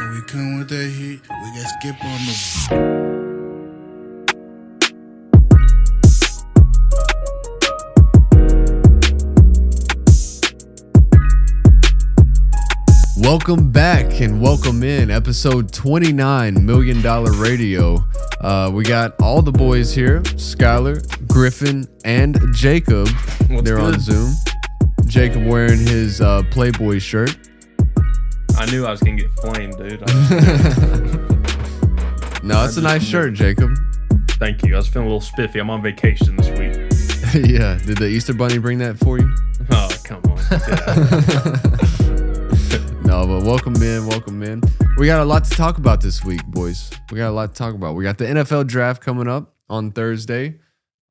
When we come with that heat, we got Skip on the. Welcome back and welcome in episode 29 $1 Million Radio. We got all the boys here, Skylar, Griffin, and Jacob. They're good? On Zoom. Jacob wearing his Playboy shirt. I knew I was going to get flamed, dude. No, it's a nice shirt, Jacob. Thank you. I was feeling a little spiffy. I'm on vacation this week. Yeah. Did the Easter Bunny bring that for you? Oh, come on. No, but welcome in. We got a lot to talk about this week, boys. We got the NFL draft coming up on Thursday.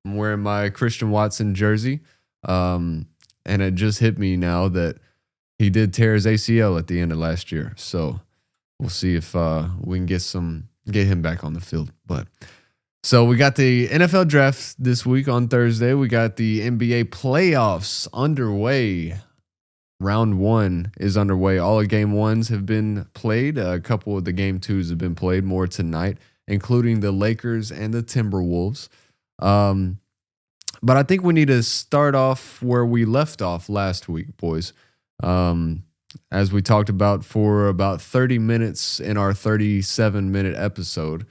I'm wearing my Christian Watson jersey. And it just hit me now that he did tear his ACL at the end of last year. So we'll see if we can get him back on the field. But so we got the NFL draft this week on Thursday. We got the NBA playoffs underway. Round 1 is underway. All the game 1s have been played. A couple of the game 2s have been played, more tonight, including the Lakers and the Timberwolves. But I think we need to start off where we left off last week, boys. As we talked about for about 30 minutes in our 37-minute episode,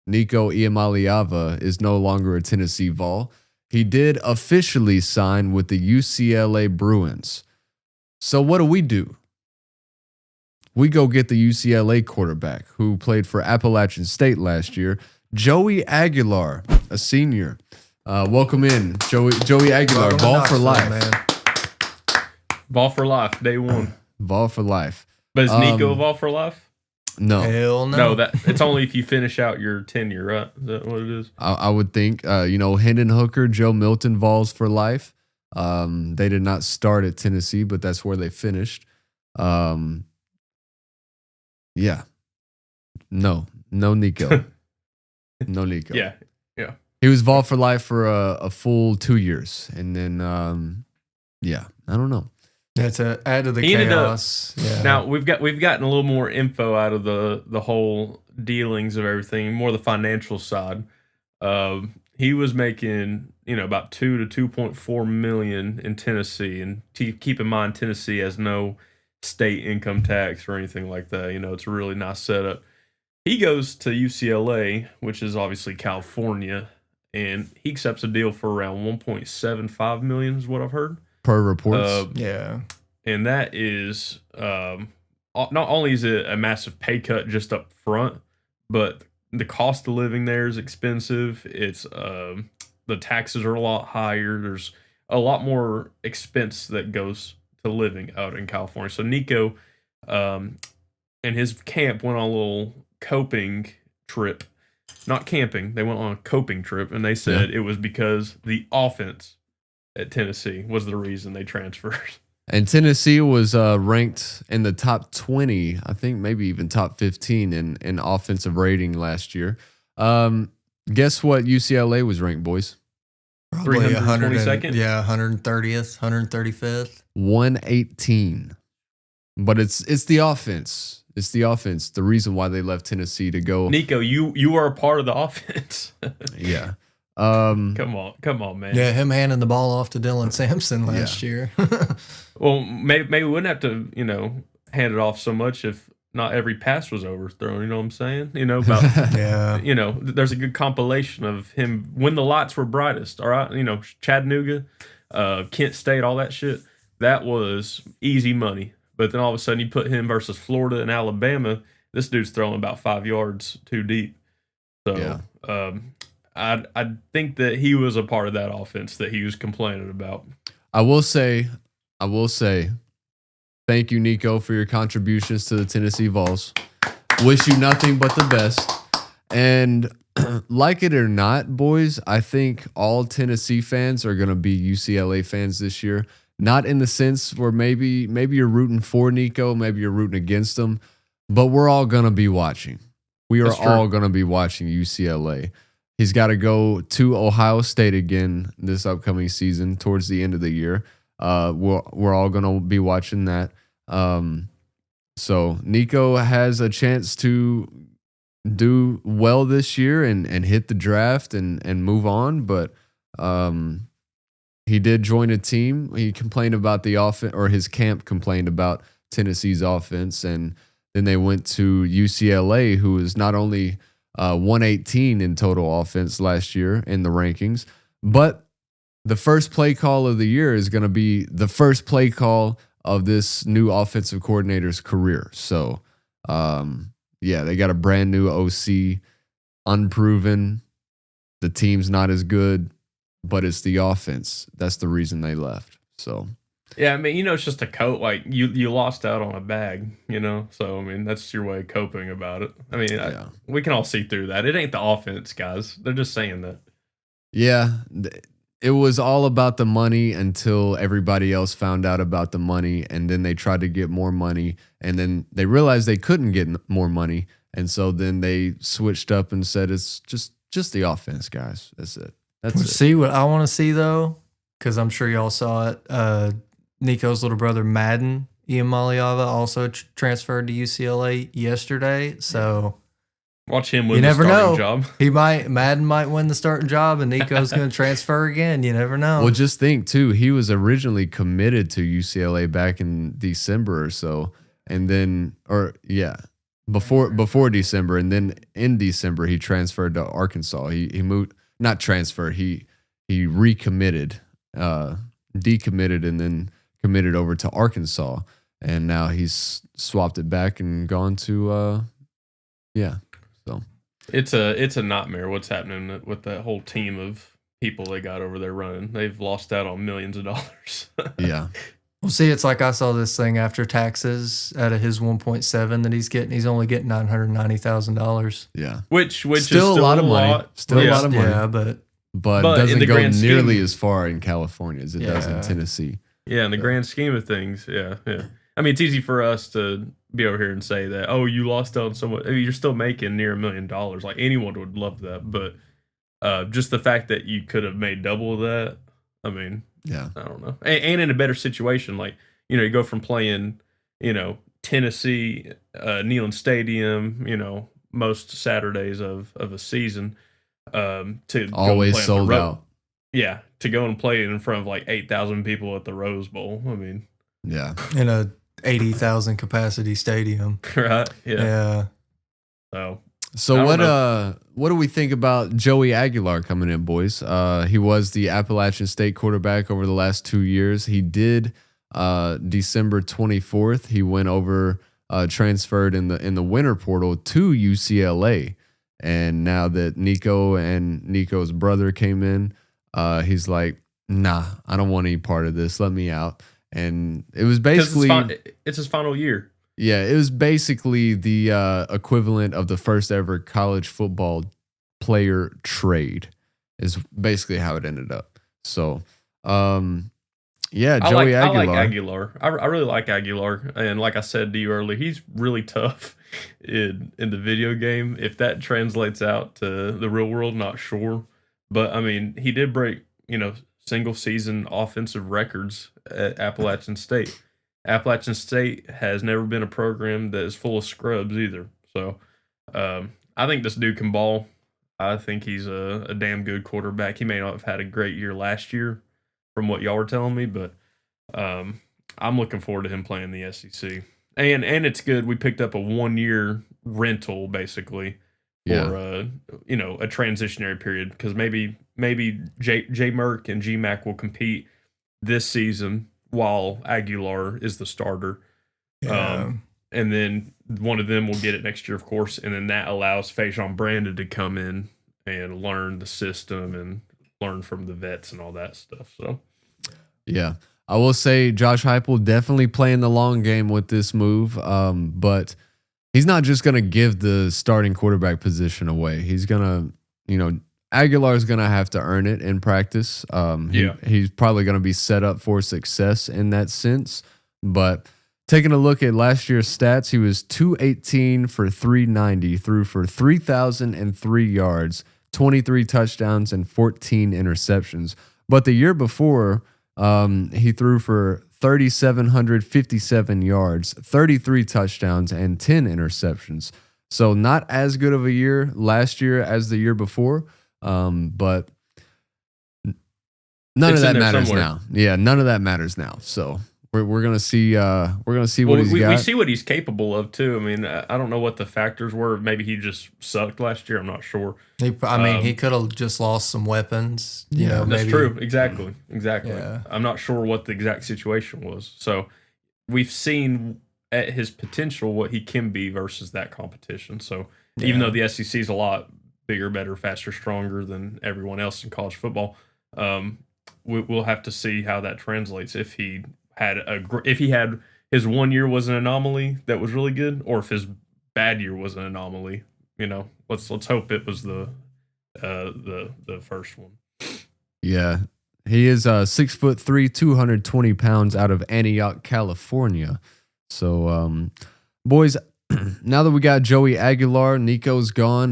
Nico Iamaleava is no longer a Tennessee Vol. He did officially sign with the UCLA Bruins. So what do? We go get the UCLA quarterback who played for Appalachian State last year, Joey Aguilar, a senior. Welcome in, Joey Aguilar, Vol for life. Man. Vol for life, day one. Vol for life. But is Nico a Vol for life? No. Hell no. No, it's only if you finish out your tenure, right? Is that what it is? I would think, Hendon Hooker, Joe Milton, Vols for life. They did not start at Tennessee, but that's where they finished. Yeah. No Nico. No Nico. Yeah. He was Vol for life for a full 2 years. And then, I don't know. Yeah, to add to the chaos. Yeah. Now, we've gotten a little more info out of the whole dealings of everything, more the financial side. He was making, about $2 to $2.4 million in Tennessee, and keep in mind Tennessee has no state income tax or anything like that. It's a really nice setup. He goes to UCLA, which is obviously California, and he accepts a deal for around $1.75 million, is what I've heard per reports. Yeah, and that is not only is it a massive pay cut just up front, but the cost of living there is expensive. It's the taxes are a lot higher. There's a lot more expense that goes to living out in California. So Nico and his camp went on a little coping trip. Not camping. They went on a coping trip, and they said it was because the offense at Tennessee was the reason they transferred. And Tennessee was ranked in the top 20, I think maybe even top 15 in offensive rating last year. Guess what UCLA was ranked, boys? Probably 322nd? Yeah, 130th, 135th. 118. But it's the offense. It's the offense. The reason why they left Tennessee to go. Nico, you are a part of the offense. Yeah. Come on, man. Yeah, him handing the ball off to Dylan Sampson last year. Well, maybe we wouldn't have to, hand it off so much if not every pass was overthrown. You know what I'm saying? Yeah. There's a good compilation of him when the lights were brightest. All right, Chattanooga, Kent State, all that shit. That was easy money. But then all of a sudden you put him versus Florida and Alabama. This dude's throwing about 5 yards too deep. So I think that he was a part of that offense that he was complaining about. I will say, thank you, Nico, for your contributions to the Tennessee Vols. Wish you nothing but the best. And like it or not, boys, I think all Tennessee fans are going to be UCLA fans this year. Not in the sense where maybe you're rooting for Nico, maybe you're rooting against him, but we're all going to be watching. We are all going to be watching UCLA. He's got to go to Ohio State again this upcoming season towards the end of the year. We're all going to be watching that. So Nico has a chance to do well this year and hit the draft and move on, but he did join a team. He complained about the offense, or his camp complained about Tennessee's offense, and then they went to UCLA, who was not only 118 in total offense last year in the rankings, but the first play call of the year is going to be the first play call of this new offensive coordinator's career. So, they got a brand new OC, unproven. The team's not as good, but it's the offense. That's the reason they left. So, yeah, I mean, it's just a coat. Like you lost out on a bag, So I mean, that's your way of coping about it. I mean, we can all see through that. It ain't the offense, guys. They're just saying that. Yeah, it was all about the money until everybody else found out about the money, and then they tried to get more money, and then they realized they couldn't get more money, and so then they switched up and said it's just the offense, guys. That's it. That's it. See what I want to see though, because I'm sure y'all saw it. Nico's little brother Madden Iamaleava also transferred to UCLA yesterday, so. Watch him win the starting job. Madden might win the starting job, and Nico's going to transfer again. You never know. Well, just think too. He was originally committed to UCLA back in December or so, and then, before December, and then in December he transferred to Arkansas. He moved, not transferred. He recommitted, decommitted, and then committed over to Arkansas, and now he's swapped it back and gone to, So it's a nightmare what's happening with that whole team of people they got over there running. They've lost out on millions of dollars. Yeah. Well, see, it's like I saw this thing after taxes out of his 1.7 that he's getting. He's only getting $990,000. Yeah. Which still is still a lot of money. Still a lot of money. Yeah, but it doesn't go nearly as far in California as it does in Tennessee. Yeah, in the grand scheme of things, yeah. I mean, it's easy for us to be over here and say that, oh, you lost out on so much. I mean, you're still making near $1 million. Like, anyone would love that. But just the fact that you could have made double of that, I mean, yeah, I don't know. And in a better situation, like, you go from playing, Tennessee, Neyland Stadium, most Saturdays of a season, to always sold out. Yeah, to go and play in front of like 8,000 people at the Rose Bowl. I mean, yeah, in a 80,000 capacity stadium. Right. Yeah. So what do we think about Joey Aguilar coming in, boys? He was the Appalachian State quarterback over the last 2 years. He did December 24th. He went over, transferred in the winter portal to UCLA, and now that Nico and Nico's brother came in, he's like, nah, I don't want any part of this. Let me out. And it was basically it's his final year. Yeah, it was basically the equivalent of the first ever college football player trade is basically how it ended up. So, Joey Aguilar. I like Aguilar. I really like Aguilar. And like I said to you earlier, he's really tough in the video game. If that translates out to the real world, not sure. But, I mean, he did break, single season offensive records at Appalachian State. Appalachian State has never been a program that is full of scrubs either. So I think this dude can ball. I think he's a damn good quarterback. He may not have had a great year last year from what y'all were telling me, but I'm looking forward to him playing the SEC. And it's good. We picked up a 1-year rental basically for a transitionary period, because maybe J Merk and GMAC will compete this season while Aguilar is the starter. Yeah. And then one of them will get it next year, of course, and then that allows Fajon Brandon to come in and learn the system and learn from the vets and all that stuff. So, yeah, I will say Josh Heupel definitely playing the long game with this move, but he's not just going to give the starting quarterback position away. He's going to, Aguilar's going to have to earn it in practice. He's probably going to be set up for success in that sense. But taking a look at last year's stats, he was 218 for 390, threw for 3,003 yards, 23 touchdowns, and 14 interceptions. But the year before, he threw for 3,757 yards, 33 touchdowns, and 10 interceptions. So not as good of a year last year as the year before, but none of that matters now. Yeah, none of that matters now. So we're gonna see what he's got. We see what he's capable of too. I mean, I don't know what the factors were. Maybe he just sucked last year. I'm not sure. He could have just lost some weapons. That's true. Exactly. Yeah. I'm not sure what the exact situation was. So we've seen at his potential what he can be versus that competition. So even though the SEC is a lot bigger, better, faster, stronger than everyone else in college football, we'll have to see how that translates. If he had his 1 year was an anomaly that was really good, or if his bad year was an anomaly, let's hope it was the first one. Yeah, he is 6'3", 220 pounds, out of Antioch, California. So, boys, now that we got Joey Aguilar, Nico's gone.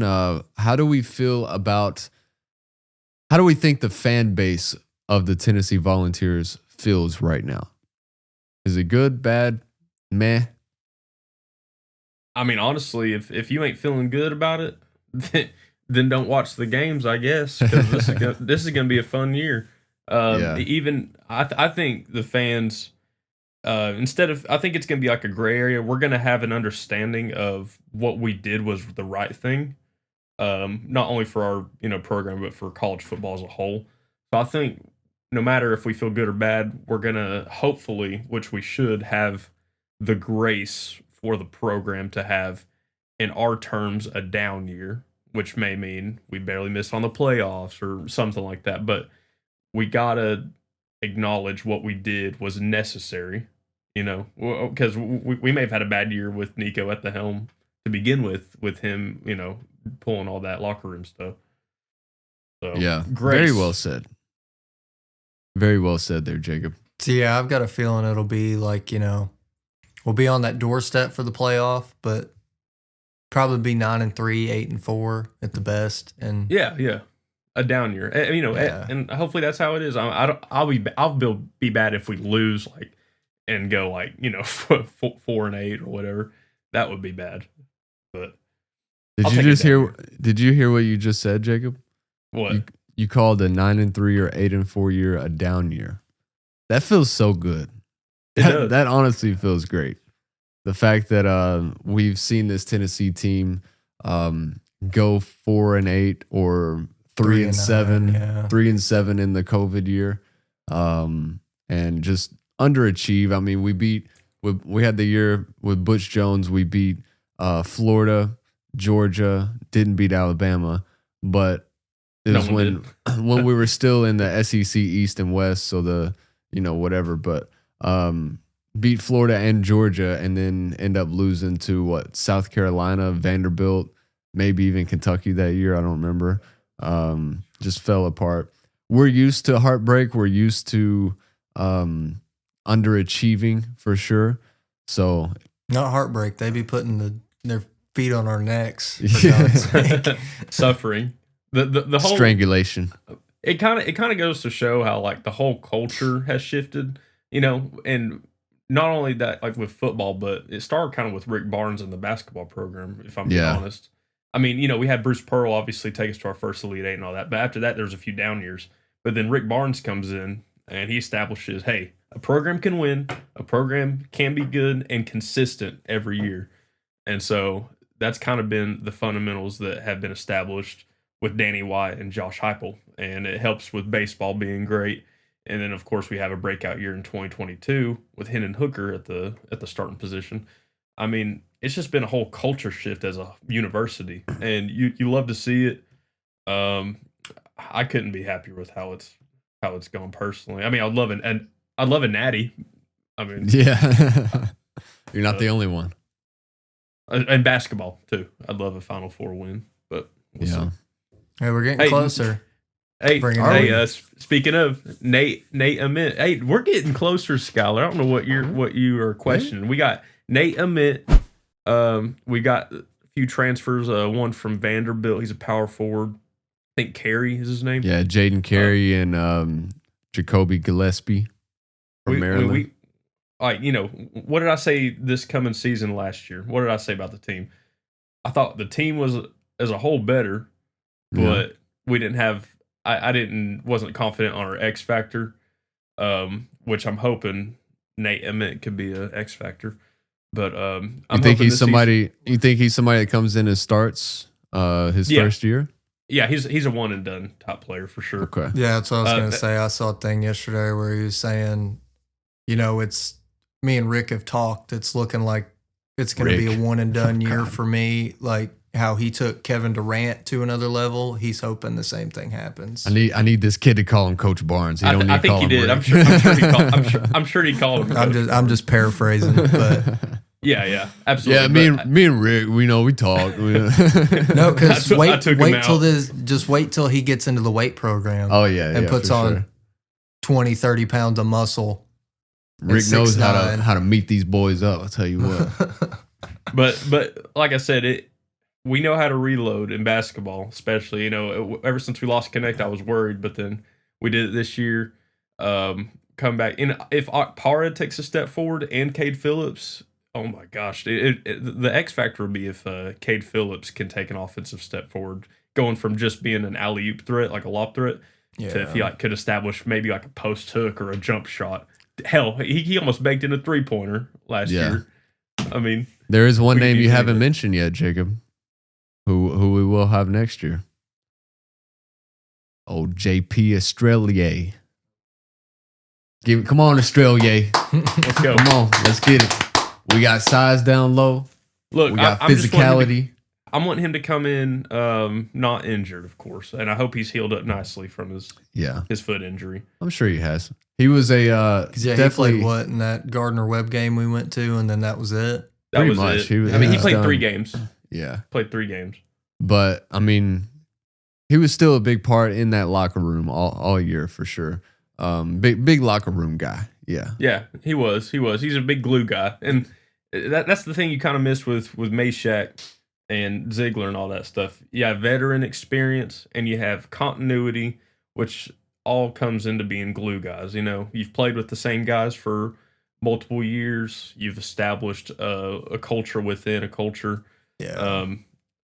How do we think the fan base of the Tennessee Volunteers feels right now? Is it good, bad, meh? I mean, honestly, if you ain't feeling good about it, then don't watch the games, I guess, because this is gonna be a fun year. Even I think the fans, I think it's gonna be like a gray area. We're gonna have an understanding of what we did was the right thing, not only for our program, but for college football as a whole. So I think no matter if we feel good or bad, we're going to hopefully, which we should, have the grace for the program to have, in our terms, a down year, which may mean we barely missed on the playoffs or something like that. But we got to acknowledge what we did was necessary, because we may have had a bad year with Nico at the helm to begin with him, pulling all that locker room stuff. So, yeah, grace. Very well said. Very well said there, Jacob. So, yeah, I've got a feeling it'll be like, we'll be on that doorstep for the playoff, but probably be 9-3, 8-4 at the best. And yeah, a down year, and hopefully that's how it is. I'll be bad if we lose and go 4-8 or whatever. That would be bad. But Did you hear what you just said, Jacob? What? You called a 9-3 or 8-4 year a down year. That feels so good. That honestly feels great. The fact that we've seen this Tennessee team go 4-8 or 3-7, 3-7 in the COVID year, and just underachieve. I mean, we had the year with Butch Jones. We beat Florida, Georgia, didn't beat Alabama, but it was when we were still in the SEC East and West, so whatever. But beat Florida and Georgia, and then end up losing to South Carolina, Vanderbilt, maybe even Kentucky that year. I don't remember. Just fell apart. We're used to heartbreak. We're used to underachieving for sure. So not heartbreak. They be putting their feet on our necks. Suffering. The whole strangulation. It kind of goes to show how the whole culture has shifted, and not only that, with football, but it started kind of with Rick Barnes and the basketball program, if I'm being honest. I mean, we had Bruce Pearl obviously take us to our first Elite Eight and all that, but after that, there was a few down years. But then Rick Barnes comes in and he establishes, hey, a program can win, a program can be good and consistent every year. And so that's kind of been the fundamentals that have been established with Danny White and Josh Heupel, and it helps with baseball being great. And then, of course, we have a breakout year in 2022 with Hendon Hooker at the starting position. I mean, it's just been a whole culture shift as a university, and you love to see it. I couldn't be happier with how it's gone personally. I mean, I'd love a natty. I mean, yeah, you're not the only one. And basketball too. I'd love a Final Four win, but we'll see. Hey, we're getting closer. Hey, speaking of Nate Ament, hey, we're getting closer, Skylar. I don't know what you are questioning. We got Nate Ament. We got a few transfers. One from Vanderbilt. He's a power forward. I think Carey is his name. Yeah, Jaden Carey and Jacoby Gillespie from Maryland. like, what did I say this coming season last year? What did I say about the team? I thought the team was as a whole better, but we didn't have. Wasn't confident on our X factor, which I'm hoping Nate Ament could be a X factor. But you think he's somebody? You think he's somebody that comes in and starts his first year? Yeah, he's a one and done top player for sure. Okay. Yeah, that's what I was going to say. I saw a thing yesterday where he was saying, it's me and Rick have talked. It's looking like it's going to be a one and done year for me. Like how he took Kevin Durant to another level. He's hoping the same thing happens. I need this kid to call him Coach Barnes. I think he did. Rick. I'm sure he called him. I'm just paraphrasing, but. Yeah, absolutely. Yeah, me and Rick, we talk. No, because wait till he gets into the weight program. Oh yeah, and puts on 20, 30 pounds of muscle. Rick knows how to meet these boys up. I'll tell you what. but like I said, we know how to reload in basketball, especially ever since we lost Connect, I was worried, but then we did it this year. Come back, and if Para takes a step forward and Cade Phillips. Oh my gosh! The X factor would be if Cade Phillips can take an offensive step forward, going from just being an alley-oop threat, like a lob threat, to if he could establish maybe like a post hook or a jump shot. Hell, he almost baked in a 3-pointer last year. I mean, there is one name you haven't mentioned yet, Jacob, who we will have next year. Oh, JP Australia. Come on, Australia. Let's go. Come on, let's get it. We got size down low. Look, we got physicality. I'm wanting him to come in not injured, of course, and I hope he's healed up nicely from his foot injury. I'm sure he has. He was definitely he played what in that Gardner Webb game we went to, and then that was it. That was it. He played 3 games. Yeah, played 3 games. But I mean, he was still a big part in that locker room all year for sure. Big locker room guy. Yeah, he was. He's a big glue guy, and that's the thing you kind of miss with Meshack and Ziegler and all that stuff. You have veteran experience, and you have continuity, which all comes into being glue guys. You've played with the same guys for multiple years. You've established a culture within a culture. Yeah.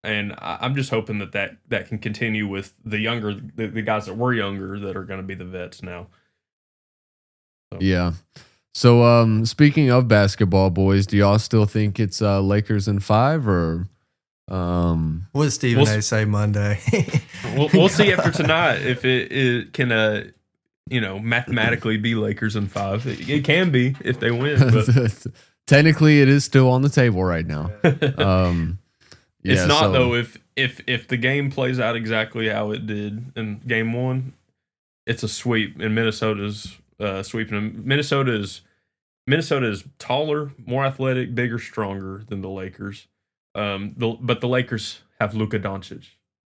And I'm just hoping that can continue with the guys that were younger that are going to be the vets now. So. Yeah. So, speaking of basketball, boys, do y'all still think it's Lakers in 5 or? What does Stephen A say Monday? we'll see after tonight if it can, mathematically be Lakers in 5. It can be if they win. But. Technically, it is still on the table right now. It's not though. If the game plays out exactly how it did in Game 1, it's a sweep, and Minnesota's. Sweeping them. Minnesota is taller, more athletic, bigger, stronger than the Lakers. But the Lakers have Luka Doncic.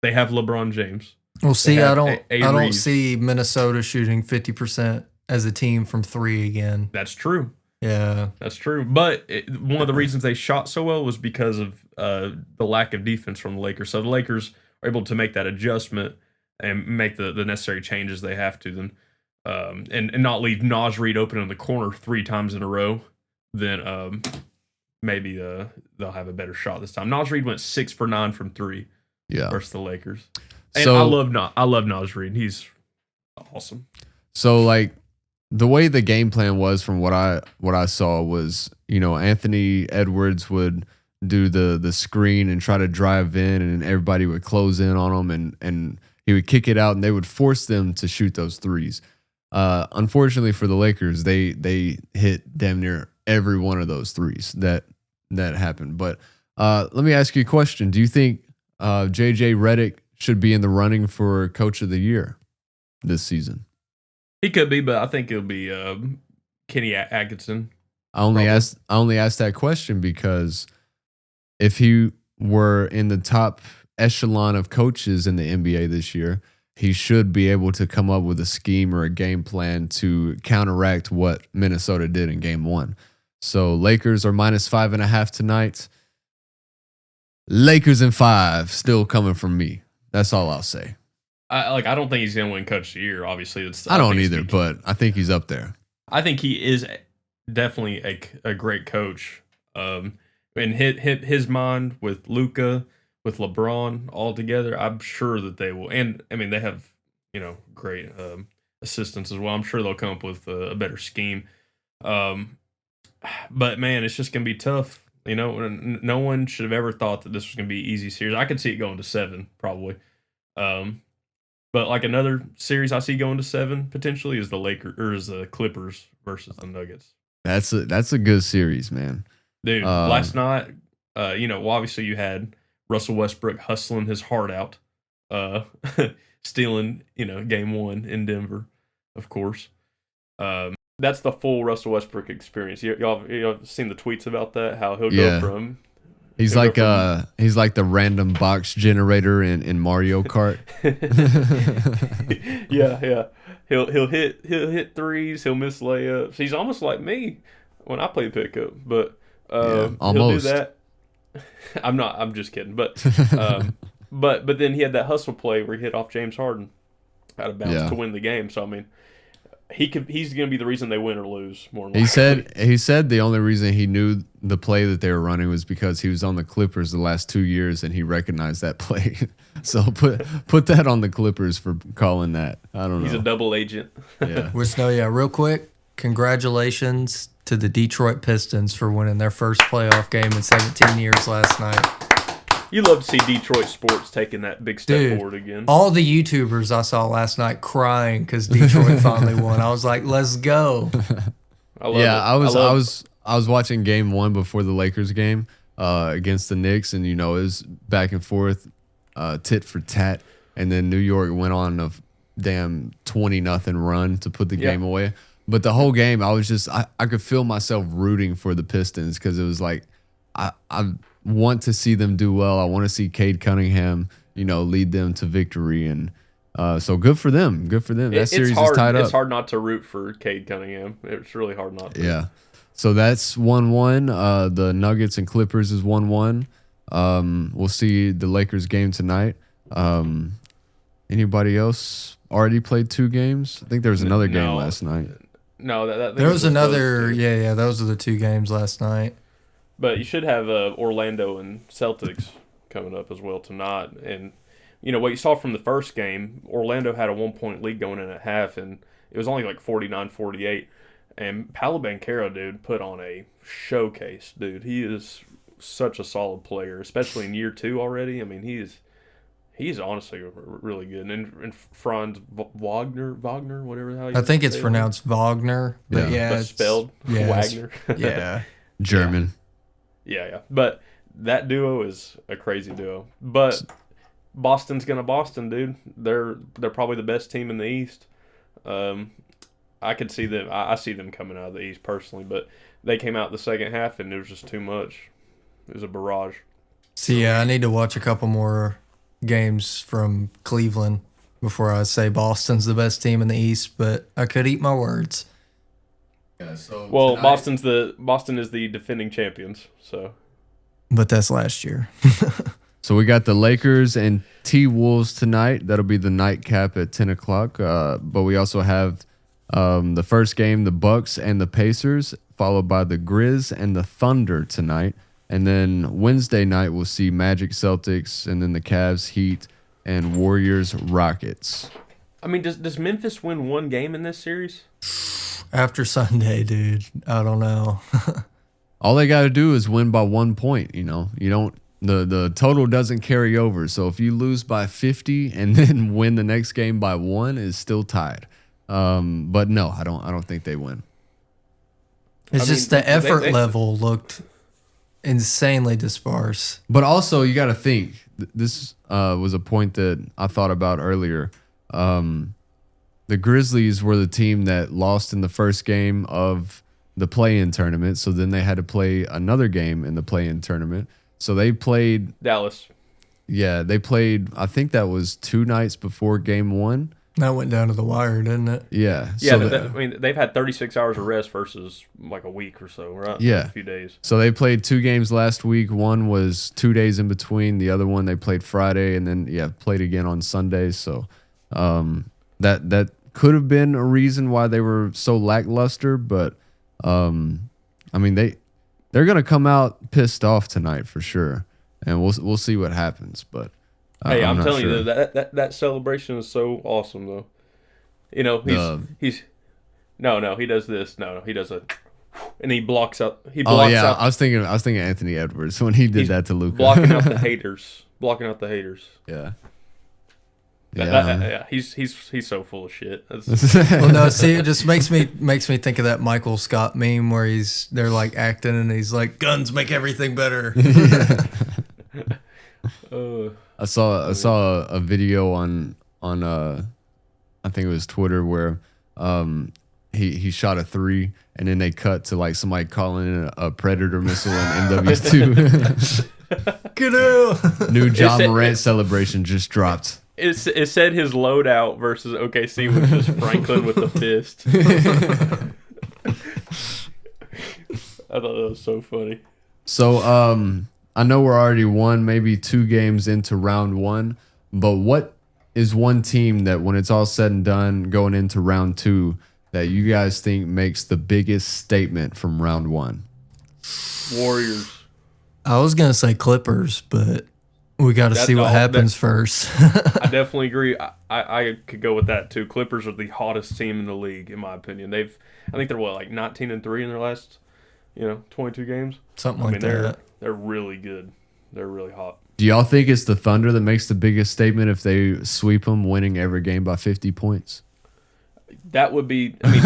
They have LeBron James. Well, see, I don't see Minnesota shooting 50% as a team from 3 again. That's true. Yeah, that's true. But one of the reasons they shot so well was because of the lack of defense from the Lakers. So the Lakers are able to make that adjustment and make the necessary changes they have to. Then. And not leave Naz Reid open in the corner 3 times in a row, then maybe they'll have a better shot this time. Naz Reid went 6 for 9 from 3 versus the Lakers. And I love Naz Reid. He's awesome. So like the way the game plan was from what I saw was, Anthony Edwards would do the screen and try to drive in, and everybody would close in on him, and he would kick it out, and they would force them to shoot those threes. Unfortunately for the Lakers, they hit damn near every one of those threes that happened. But let me ask you a question. Do you think JJ Redick should be in the running for Coach of the Year this season? He could be, but I think it'll be Kenny Atkinson. I only asked that question because if he were in the top echelon of coaches in the NBA this year, he should be able to come up with a scheme or a game plan to counteract what Minnesota did in Game 1. So Lakers are -5.5 tonight. Lakers in 5, still coming from me. That's all I'll say. I don't think he's going to win Coach of the Year. Obviously, I don't either, but I think he's up there. I think he is definitely a great coach. And his mind with Luka, with LeBron all together, I'm sure that they will. And I mean, they have great assistants as well. I'm sure they'll come up with a better scheme. But man, it's just gonna be tough. No one should have ever thought that this was gonna be an easy series. I could see it going to 7 probably. But like another series I see going to 7 potentially is the Clippers versus the Nuggets. That's a good series, man. Dude, last night, obviously you had Russell Westbrook hustling his heart out, stealing, game 1 in Denver, of course. That's the full Russell Westbrook experience. Y'all seen the tweets about that? How he'll go from he's like the random box generator in Mario Kart. yeah. He'll hit threes. He'll miss layups. He's almost like me when I play pickup, but almost. He'll do that. I'm just kidding, but but then he had that hustle play where he hit off James Harden out of bounds to win the game. So I mean, he's going to be the reason they win or lose more than likely. He said the only reason he knew the play that they were running was because he was on the Clippers the last 2 years and he recognized that play. So put that on the Clippers for calling that. I don't know. He's a double agent. Yeah. Real quick, congratulations to the Detroit Pistons for winning their first playoff game in 17 years last night. You love to see Detroit sports taking that big step forward again. All the YouTubers I saw last night crying because Detroit finally won. I was like, let's go. I was watching game 1 before the Lakers game against the Knicks, and it was back and forth, tit for tat, and then New York went on a damn 20-0 run to put the game away. But the whole game, I was just I could feel myself rooting for the Pistons because it was like I want to see them do well. I want to see Cade Cunningham, lead them to victory, and so good for them. Good for them. That series is tied up. It's hard not to root for Cade Cunningham. It's really hard not to. Yeah. So that's 1-1. The Nuggets and Clippers is 1-1. We'll see the Lakers game tonight. Anybody else already played 2 games? I think there was another game last night. No, there was another. Yeah. Those are the 2 games last night. But you should have Orlando and Celtics coming up as well tonight. And, what you saw from the first game, Orlando had a 1-point lead going in at half, and it was only like 49-48. And Paolo Banchero, dude, put on a showcase, dude. He is such a solid player, especially in year 2 already. I mean, he's honestly really good. And Franz Wagner, whatever the hell I think it's pronounced Wagner. But but spelled Wagner. Yeah. German. Yeah. But that duo is a crazy duo. But Boston's gonna Boston, dude. They're probably the best team in the East. I could see them. I see them coming out of the East personally, but they came out the second half and it was just too much. It was a barrage. See, I need to watch a couple more games from Cleveland before I say Boston's the best team in the East, but I could eat my words. Yeah, so tonight, Boston is the defending champions, so. But that's last year. So we got the Lakers and T-Wolves tonight. That'll be the nightcap at 10 o'clock. But we also have the first game, the Bucks and the Pacers, followed by the Grizz and the Thunder tonight. And then Wednesday night, we'll see Magic Celtics, and then the Cavs Heat and Warriors Rockets. I mean, does Memphis win one game in this series? After Sunday, dude, I don't know. All they got to do is win by 1 point. You don't. The total doesn't carry over. So if you lose by 50 and then win the next game by 1, is still tied. But no, I don't think they win. It's just the effort level looked insanely disparse. But also, you got to think. This was a point that I thought about earlier. The Grizzlies were the team that lost in the first game of the play-in tournament. So then they had to play another game in the play-in tournament. So they played Dallas. Yeah, they played. I think that was 2 nights before game 1. That went down to the wire, didn't it? Yeah. Yeah, I mean, they've had 36 hours of rest versus like a week or so, right? Yeah. A few days. So they played 2 games last week. One was 2 days in between. The other one they played Friday and then, played again on Sunday. So that could have been a reason why they were so lackluster. But I mean they're gonna come out pissed off tonight for sure, and we'll see what happens. But hey, I'm not telling sure. you that celebration is so awesome though. You know, he's no, he does this. No, he does a, and he blocks out. He blocks out. I was thinking Anthony Edwards when he did that to Luka. Blocking out the haters. Yeah. Yeah, he's so full of shit. Well, no, see, it just makes me think of that Michael Scott meme where they're like acting and he's like, guns make everything better. I saw a video on I think it was Twitter where he shot a 3 and then they cut to like somebody calling in a Predator missile in MW2. New John Morant celebration just dropped. It said his loadout versus OKC was just Franklin with the fist. I thought that was so funny. So I know we're already maybe 2 games into round 1, but what is one team that when it's all said and done going into round 2 that you guys think makes the biggest statement from round 1? Warriors. I was gonna say Clippers, but we got to see what happens first. I definitely agree. I could go with that too. Clippers are the hottest team in the league, in my opinion. I think they're like 19-3 in their last, 22 games. Something like that. They're really good. They're really hot. Do y'all think it's the Thunder that makes the biggest statement if they sweep them, winning every game by 50 points? That would be. I mean,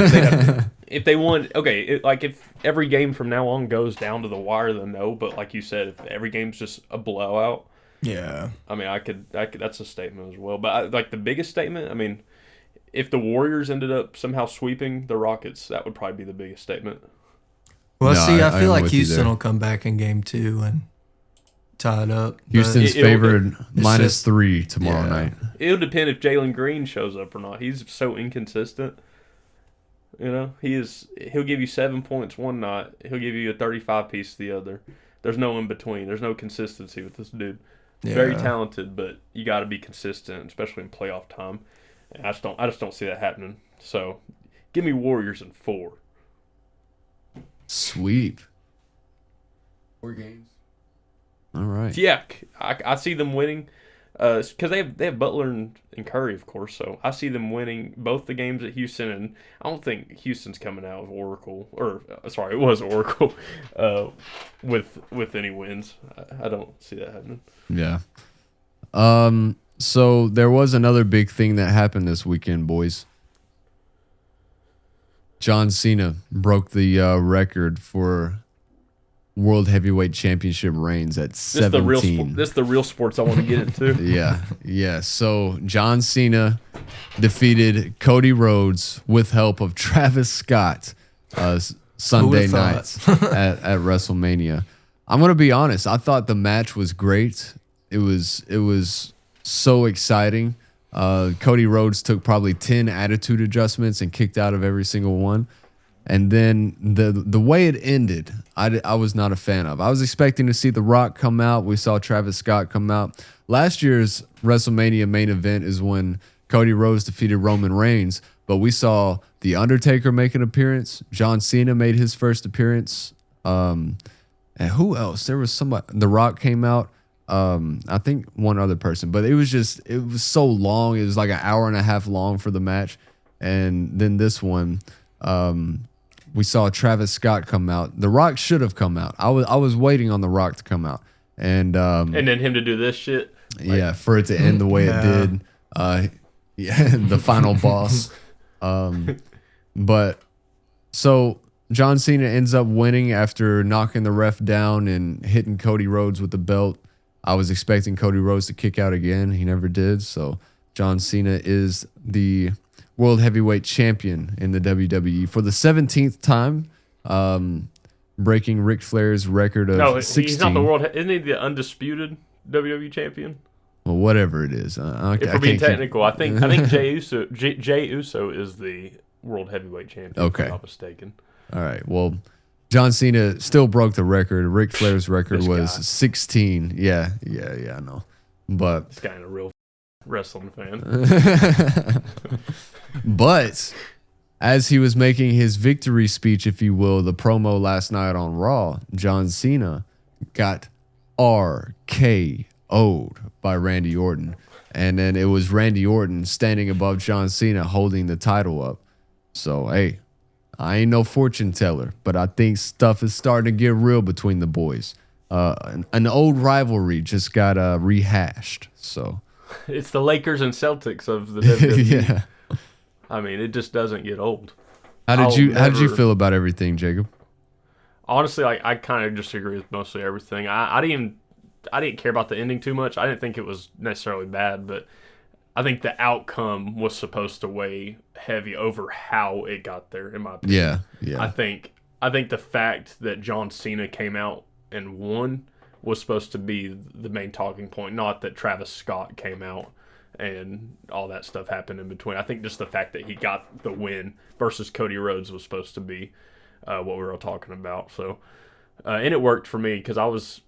if they won, okay. If every game from now on goes down to the wire, then no. But like you said, if every game's just a blowout. Yeah, I mean, I could. That's a statement as well. But the biggest statement. I mean, if the Warriors ended up somehow sweeping the Rockets, that would probably be the biggest statement. Well, I feel like Houston will come back in game 2 and tie it up. Houston's favored -3 tomorrow night. It'll depend if Jalen Green shows up or not. He's so inconsistent. He'll give you 7 points one night. He'll give you a 35 piece the other. There's no in between. There's no consistency with this dude. Yeah. Very talented, but you got to be consistent, especially in playoff time. And I just don't see that happening. So, give me Warriors in 4. Sweep. 4 games. All right. Yeah, I see them winning because they have Butler and Curry, of course. So I see them winning both the games at Houston, and I don't think Houston's coming out of Oracle it was Oracle with any wins. I don't see that happening. Yeah. So there was another big thing that happened this weekend, boys. John Cena broke the record for World Heavyweight Championship reigns at 17. This is the real sports I want to get into. Yeah. So John Cena defeated Cody Rhodes with help of Travis Scott Sunday nights at WrestleMania. I'm gonna be honest. I thought the match was great. It was so exciting. Cody Rhodes took probably 10 attitude adjustments and kicked out of every single one. And then the way it ended, I was not a fan of. I was expecting to see The Rock come out. We saw Travis Scott come out. Last year's WrestleMania main event is when Cody Rhodes defeated Roman Reigns, but we saw The Undertaker make an appearance. John Cena made his first appearance. And who else? There was somebody. The Rock came out. I think one other person, but it was so long. It was like an hour and a half long for the match. And then this one, we saw Travis Scott come out. The Rock should have come out. I was waiting on The Rock to come out, and then him to do this shit. Yeah, for it to end the way it did. The final boss. But so John Cena ends up winning after knocking the ref down and hitting Cody Rhodes with the belt. I was expecting Cody Rhodes to kick out again. He never did. So John Cena is the World Heavyweight Champion in the WWE for the 17th time, breaking Ric Flair's record of 16. He's not the world. Isn't he the undisputed WWE Champion? Well, whatever it is. If we're being technical, I think Jey Uso is the World Heavyweight Champion. Okay. If I'm not mistaken. All right. Well, John Cena still broke the record. Ric Flair's record was 16. Yeah, I know. But this guy ain't a real wrestling fan. But as he was making his victory speech, if you will, the promo last night on Raw, John Cena got RKO'd by Randy Orton. And then it was Randy Orton standing above John Cena holding the title up. So, hey, I ain't no fortune teller, but I think stuff is starting to get real between the boys. An old rivalry just got rehashed. So It's the Lakers and Celtics of the WWE. yeah. I mean, it just doesn't get old. How did you feel about everything, Jacob? Honestly, I kind of disagree with mostly everything. I didn't care about the ending too much. I didn't think it was necessarily bad, but I think the outcome was supposed to weigh heavy over how it got there, in my opinion. Yeah. I think the fact that John Cena came out and won was supposed to be the main talking point, not that Travis Scott came out and all that stuff happened in between. I think just the fact that he got the win versus Cody Rhodes was supposed to be what we were all talking about. So, and it worked for me because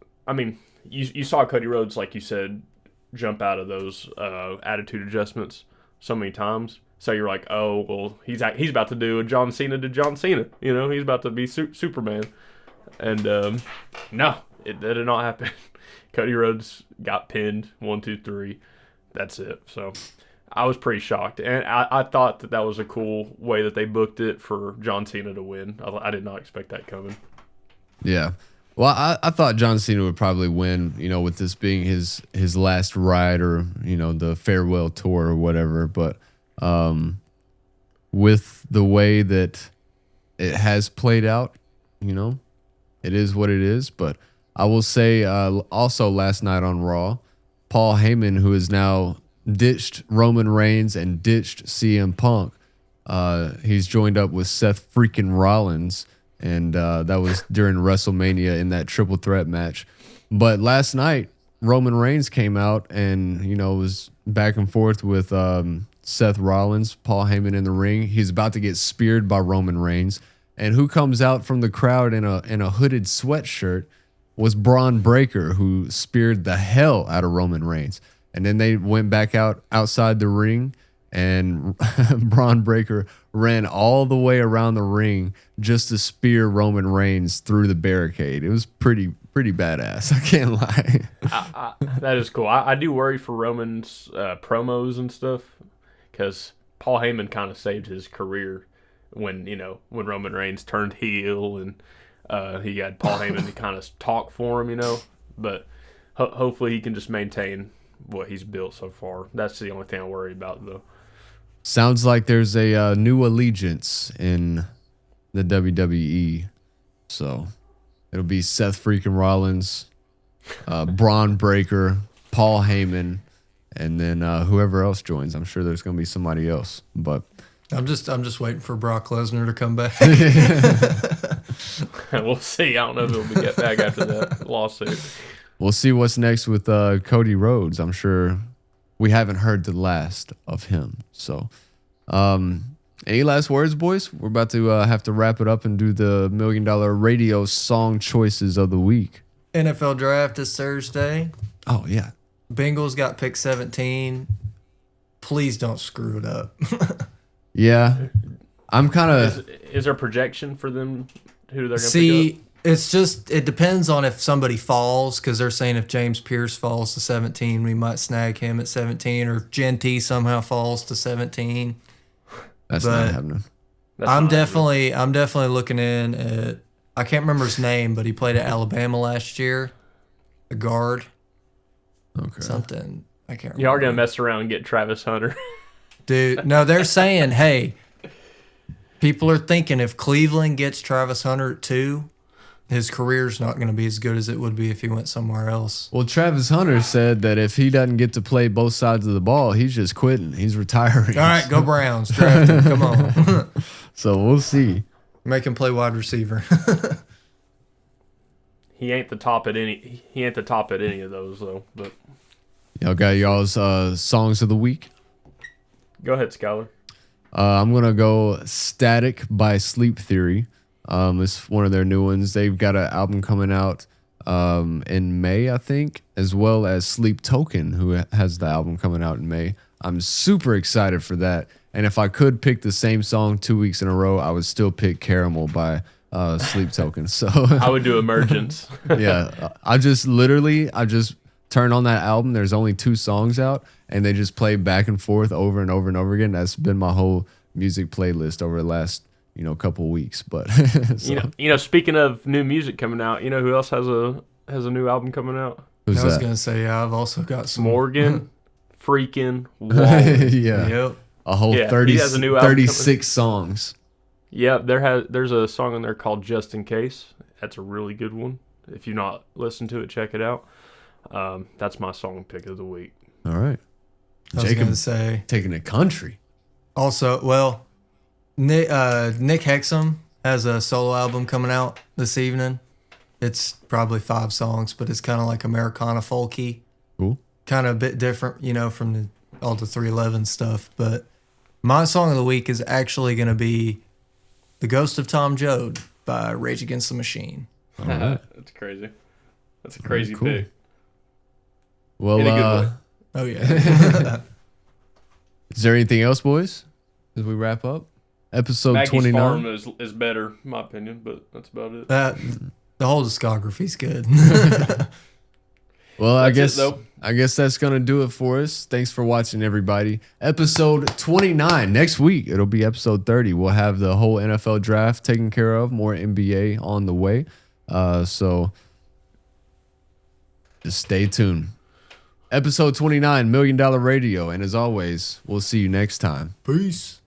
you saw Cody Rhodes, like you said, jump out of those attitude adjustments so many times. So you're like, oh, well, he's about to do a John Cena to John Cena. You know, he's about to be Superman. And no, that did not happen. Cody Rhodes got pinned 1, 2, 3. That's it. So I was pretty shocked. And I thought that was a cool way that they booked it for John Cena to win. I did not expect that coming. Yeah. Well, I thought John Cena would probably win, with this being his last ride or, the farewell tour or whatever. But with the way that it has played out, it is what it is. But I will say also last night on Raw, Paul Heyman, who has now ditched Roman Reigns and ditched CM Punk, he's joined up with Seth freaking Rollins. And that was during WrestleMania in that triple threat match. But last night, Roman Reigns came out and, was back and forth with Seth Rollins, Paul Heyman in the ring. He's about to get speared by Roman Reigns. And who comes out from the crowd in a hooded sweatshirt was Braun Breaker, who speared the hell out of Roman Reigns. And then they went back outside the ring, and Braun Breaker ran all the way around the ring just to spear Roman Reigns through the barricade. It was pretty badass. I can't lie. That is cool. I do worry for Roman's promos and stuff because Paul Heyman kind of saved his career when Roman Reigns turned heel and he had Paul Heyman to kind of talk for him, But hopefully he can just maintain what he's built so far. That's the only thing I worry about, though. Sounds like there's a new allegiance in the WWE. So it'll be Seth freaking Rollins, Braun Breaker, Paul Heyman, and then whoever else joins. I'm sure there's going to be somebody else. But I'm just waiting for Brock Lesnar to come back. We'll see. I don't know if he'll get back after that lawsuit. We'll see what's next with Cody Rhodes. I'm sure we haven't heard the last of him. So, any last words, boys? We're about to have to wrap it up and do the $1 Million Radio song choices of the week. NFL draft is Thursday. Oh, yeah. Bengals got pick 17. Please don't screw it up. Yeah. I'm kind of... Is there a projection for them who they're going to pick up? It's just, it depends on if somebody falls, because they're saying if James Pierce falls to 17, we might snag him at 17, or if Genty somehow falls to 17. That's not happening. I'm definitely looking in at, I can't remember his name, but he played at Alabama last year. A guard. Okay. Something. I can't remember. You are going to mess around and get Travis Hunter. Dude, no, they're saying, hey, people are thinking if Cleveland gets Travis Hunter at 2, his career's not going to be as good as it would be if he went somewhere else. Well, Travis Hunter said that if he doesn't get to play both sides of the ball, he's just quitting. He's retiring. All right, go Browns. Draft him. Come on. So we'll see. Make him play wide receiver. He ain't the top at any of those though. But Y'all got y'all's songs of the week? go ahead, Skylar. I'm going to go Static by Sleep Theory. It's one of their new ones. They've got an album coming out in May, I think, as well as Sleep Token, who has the album coming out in May. I'm super excited for that. And if I could pick the same song 2 weeks in a row, I would still pick Caramel by Sleep Token. So I would do Emergence. yeah, I just turn on that album. There's only 2 songs out, and they just play back and forth over and over and over again. That's been my whole music playlist over the last couple weeks. But so. Speaking of new music coming out, you know who else has a new album coming out? Who's I was that? gonna say, yeah, I've also got some Morgan freaking Wall. Yeah, Yep. a whole Yeah, 30, he has a new album 36 songs. Yep, there's a song in there called Just in Case. That's a really good one. If you've not listened to it, check it out. That's my song pick of the week. All right, I was Jacob gonna say taking it country. also, well, Nick Hexum has a solo album coming out this evening. It's probably 5 songs, but it's kind of like Americana folky, Cool. kind of a bit different, from all the 311 stuff. But my song of the week is actually going to be "The Ghost of Tom Joad" by Rage Against the Machine. All right. That's crazy. That's a crazy cool. pick. Well, In a good way. Oh yeah. is there anything else, boys, as we wrap up? Episode Maggie's 29. Farm is better, in my opinion, but that's about it. The whole discography's good. Well, I That's it, guess though. that's gonna do it for us. Thanks for watching, everybody. Episode 29 next week. It'll be episode 30. We'll have the whole NFL draft taken care of. More NBA on the way. So just stay tuned. Episode 29, $1 Million Radio, and as always, we'll see you next time. Peace.